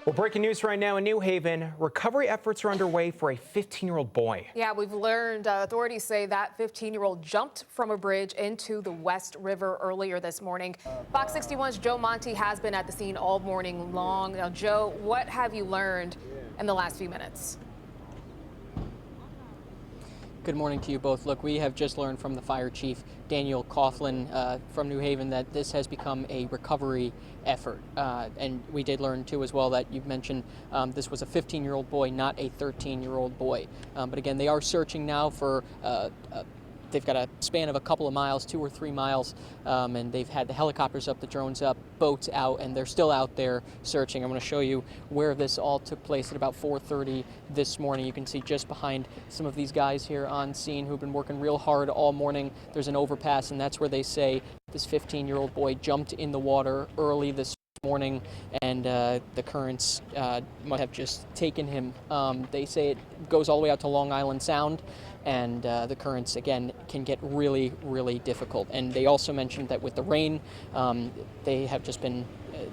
Well, breaking news right now in New Haven. Recovery efforts are underway for a 15-year-old boy. Yeah, we've learned authorities say that 15-year-old jumped from a bridge into the West River earlier this morning. Fox 61's Joe Monty has been at the scene all morning long. Now, Joe, what have you learned in the last few minutes? Good morning to you both. Look, we have just learned from the fire chief, Daniel Coughlin from New Haven, that this has become a recovery effort. And we did learn, too, as well, that you've mentioned this was a 15-year-old boy, not a 13-year-old boy. But again, they are searching now for they've got a span of a couple of miles, 2 or 3 miles, and they've had the helicopters up, the drones up, boats out, and they're still out there searching. I'm going to show you where this all took place at about 4:30 this morning. You can see just behind some of these guys here on scene who've been working real hard all morning. There's an overpass, and that's where they say this 15-year-old boy jumped in the water early this morning, and the currents might have just taken him. They say it goes all the way out to Long Island Sound, and the currents, again, can get really, really difficult. And they also mentioned that with the rain, they have just been,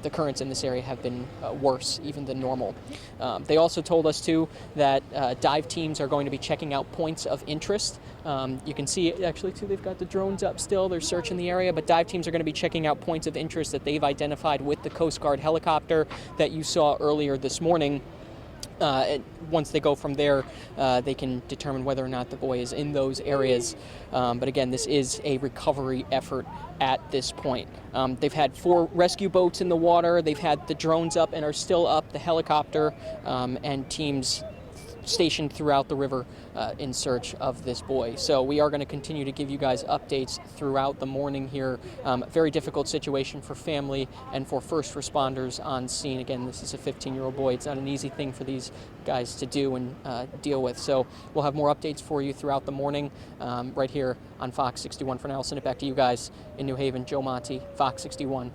the currents in this area have been worse even than normal. They also told us, too, that dive teams are going to be checking out points of interest. You can see, actually, too, they've got the drones up still. They're searching the area, but dive teams are going to be checking out points of interest that they've identified with the Coast Guard helicopter that you saw earlier this morning. Once they go from there, they can determine whether or not the boy is in those areas. But again, this is a recovery effort at this point. They've had 4 rescue boats in the water. They've had the drones up and are still up, the helicopter, and teams stationed throughout the river in search of this boy. So we are going to continue to give you guys updates throughout the morning here. Very difficult situation for family and for first responders on scene. Again, this is a 15-year-old boy. It's not an easy thing for these guys to do and deal with. So we'll have more updates for you throughout the morning right here on Fox 61. For now, I'll send it back to you guys in New Haven. Joe Monty, Fox 61.